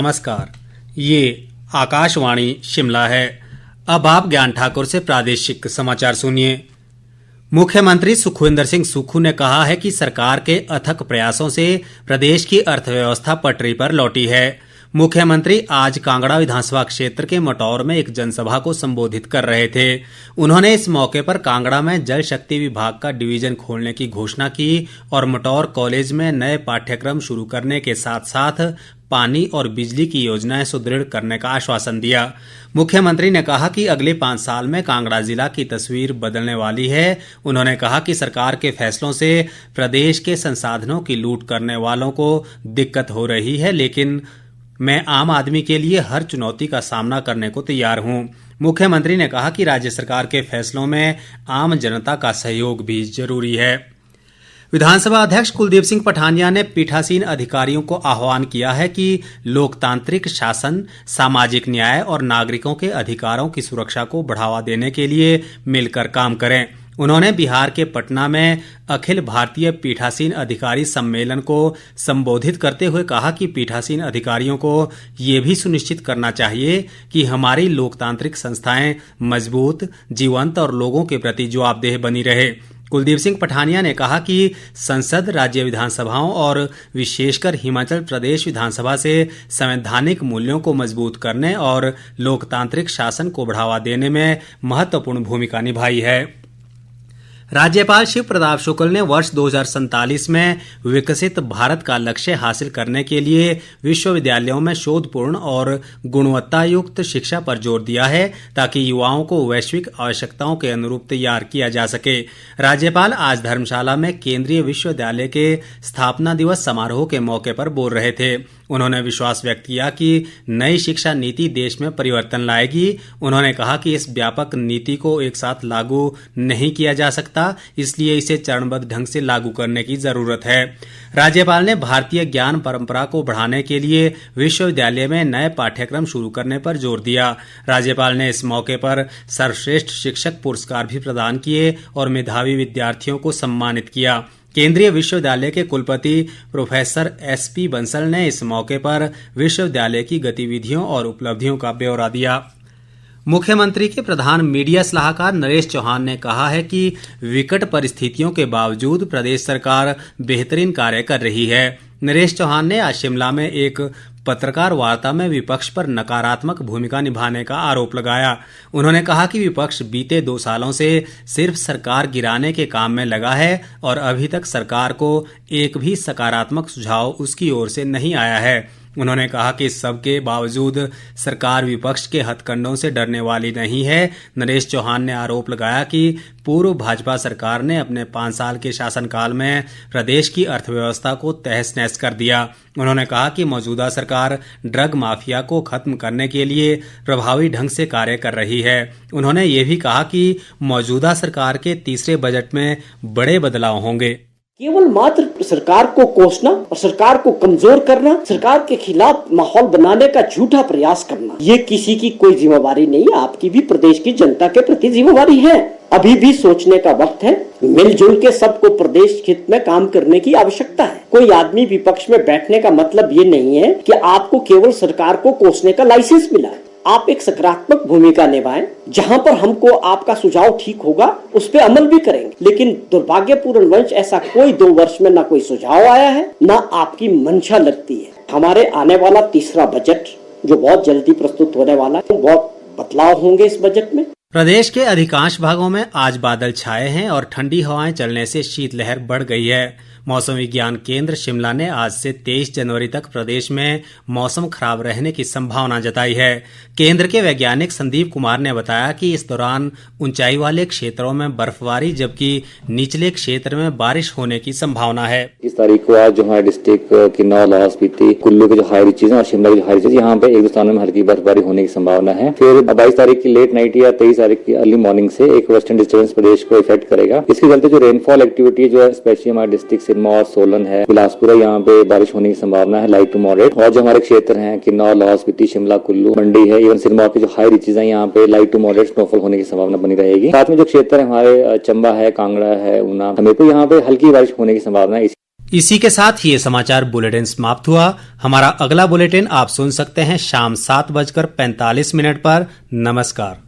नमस्कार, ये आकाशवाणी शिमला है। अब आप ज्ञान ठाकुर से प्रादेशिक समाचार सुनिए। मुख्यमंत्री सुखविंदर सिंह सुक्खू ने कहा है कि सरकार के अथक प्रयासों से प्रदेश की अर्थव्यवस्था पटरी पर लौटी है। मुख्यमंत्री आज कांगड़ा विधानसभा क्षेत्र के मटौर में एक जनसभा को संबोधित कर रहे थे। उन्होंने इस मौके पर कांगड़ा में जल शक्ति विभाग का डिवीजन खोलने की घोषणा की और मटौर कॉलेज में नए पाठ्यक्रम शुरू करने के साथ साथ पानी और बिजली की योजनाएं सुदृढ़ करने का आश्वासन दिया। मुख्यमंत्री ने कहा कि अगले 5 साल में कांगड़ा जिला की तस्वीर बदलने वाली है। उन्होंने कहा कि सरकार के फैसलों से प्रदेश के संसाधनों की लूट करने वालों को दिक्कत हो रही है, लेकिन मैं आम आदमी के लिए हर चुनौती का सामना करने को तैयार हूं। मुख्यमंत्री ने कहा कि राज्य सरकार के फैसलों में आम जनता का सहयोग भी जरूरी है। विधानसभा अध्यक्ष कुलदीप सिंह पठानिया ने पीठासीन अधिकारियों को आह्वान किया है कि लोकतांत्रिक शासन, सामाजिक न्याय और नागरिकों के अधिकारों की सुरक्षा को बढ़ावा देने के लिए मिलकर काम करें। उन्होंने बिहार के पटना में अखिल भारतीय पीठासीन अधिकारी सम्मेलन को संबोधित करते हुए कहा कि पीठासीन अधिकारियों को ये भी सुनिश्चित करना चाहिए कि हमारी लोकतांत्रिक संस्थाएं मजबूत, जीवंत और लोगों के प्रति जवाबदेह बनी रहे। कुलदीप सिंह पठानिया ने कहा कि संसद, राज्य विधानसभाओं और विशेषकर हिमाचल प्रदेश विधानसभा से संवैधानिक मूल्यों को मजबूत करने और लोकतांत्रिक शासन को बढ़ावा देने में महत्वपूर्ण भूमिका निभाई है। राज्यपाल शिव प्रताप शुक्ल ने वर्ष 2047 में विकसित भारत का लक्ष्य हासिल करने के लिए विश्वविद्यालयों में शोधपूर्ण और गुणवत्तायुक्त शिक्षा पर जोर दिया है, ताकि युवाओं को वैश्विक आवश्यकताओं के अनुरूप तैयार किया जा सके। राज्यपाल आज धर्मशाला में केंद्रीय विश्वविद्यालय के स्थापना दिवस समारोह के मौके पर बोल रहे थे। उन्होंने विश्वास व्यक्त किया कि नई शिक्षा नीति देश में परिवर्तन लाएगी। उन्होंने कहा कि इस व्यापक नीति को एक साथ लागू नहीं किया जा सकता, इसलिए इसे चरणबद्ध ढंग से लागू करने की जरूरत है। राज्यपाल ने भारतीय ज्ञान परंपरा को बढ़ाने के लिए विश्वविद्यालय में नए पाठ्यक्रम शुरू करने पर जोर दिया। राज्यपाल ने इस मौके पर सर्वश्रेष्ठ शिक्षक पुरस्कार भी प्रदान किए और मेधावी विद्यार्थियों को सम्मानित किया। केंद्रीय विश्वविद्यालय के कुलपति प्रोफेसर SP बंसल ने इस मौके पर विश्वविद्यालय की गतिविधियों और उपलब्धियों का ब्यौरा दिया। मुख्यमंत्री के प्रधान मीडिया सलाहकार नरेश चौहान ने कहा है कि विकट परिस्थितियों के बावजूद प्रदेश सरकार बेहतरीन कार्य कर रही है। नरेश चौहान ने आज शिमला में एक पत्रकार वार्ता में विपक्ष पर नकारात्मक भूमिका निभाने का आरोप लगाया। उन्होंने कहा कि विपक्ष बीते 2 सालों से सिर्फ सरकार गिराने के काम में लगा है और अभी तक सरकार को एक भी सकारात्मक सुझाव उसकी ओर से नहीं आया है। उन्होंने कहा कि इस सब के बावजूद सरकार विपक्ष के हथकंडों से डरने वाली नहीं है। नरेश चौहान ने आरोप लगाया कि पूर्व भाजपा सरकार ने अपने 5 साल के शासनकाल में प्रदेश की अर्थव्यवस्था को तहस नहस कर दिया। उन्होंने कहा कि मौजूदा सरकार ड्रग माफिया को खत्म करने के लिए प्रभावी ढंग से कार्य कर रही है। उन्होंने ये भी कहा कि मौजूदा सरकार के तीसरे बजट में बड़े बदलाव होंगे। केवल मात्र सरकार को कोसना और सरकार को कमजोर करना, सरकार के खिलाफ माहौल बनाने का झूठा प्रयास करना, ये किसी की कोई जिम्मेवारी नहीं है। आपकी भी प्रदेश की जनता के प्रति जिम्मेवारी है। अभी भी सोचने का वक्त है। मिलजुल के सबको प्रदेश हित में काम करने की आवश्यकता है। कोई आदमी विपक्ष में बैठने का मतलब ये नहीं है कि आपको केवल सरकार को कोसने का लाइसेंस मिला है। आप एक सकारात्मक भूमिका निभाएं। जहां पर हमको आपका सुझाव ठीक होगा उस पर अमल भी करेंगे। लेकिन दुर्भाग्यपूर्ण वंश ऐसा कोई 2 वर्ष में ना कोई सुझाव आया है, ना आपकी मंशा लगती है। हमारे आने वाला तीसरा बजट जो बहुत जल्दी प्रस्तुत होने वाला है, बहुत बदलाव होंगे इस बजट में। प्रदेश के अधिकांश भागों में आज बादल छाए हैं और ठंडी हवाएं चलने से शीतलहर बढ़ गई है। मौसम विज्ञान केंद्र शिमला ने आज से 23 जनवरी तक प्रदेश में मौसम खराब रहने की संभावना जताई है। केंद्र के वैज्ञानिक संदीप कुमार ने बताया कि इस दौरान ऊंचाई वाले क्षेत्रों में बर्फबारी जबकि निचले क्षेत्र में बारिश होने की संभावना है। इस तारीख को आज जो हमारे डिस्ट्रिक्ट किन्नौर, लाहौल स्पीति, कुल्लू के जो हाई रीचेज और शिमला के जो हाई रीचेज, यहाँ पे एक दो स्थानों में हल्की बर्फबारी होने की संभावना है। फिर 22 तारीख की लेट नाइट या 23 तारीख की अर्ली मॉर्निंग से एक वेस्टर्न डिस्टर्बेंस प्रदेश को इफेक्ट करेगा। इसके चलते जो रेनफॉल एक्टिविटी जो है स्पेशली हमारे डिस्ट्रिक्ट सिरमौर, सोलन है, बिलासपुर है, यहाँ पे बारिश होने की संभावना है लाइट टू मॉडरेट। और जो हमारे क्षेत्र हैं किन्नौर, लाहौल स्पीति, शिमला, कुल्लू, मंडी है, इवन सिरमौर के जो हाई रीचेज है यहाँ पे लाइट टू मॉडरेट स्नोफॉल होने की संभावना बनी रहेगी। साथ में जो क्षेत्र है हमारे चंबा है, कांगड़ा है, ऊना, हमीरपुर, यहाँ पे हल्की बारिश होने की संभावना है। इसी के साथ ये समाचार बुलेटिन समाप्त हुआ। हमारा अगला बुलेटिन आप सुन सकते हैं शाम 7:45 पर। नमस्कार।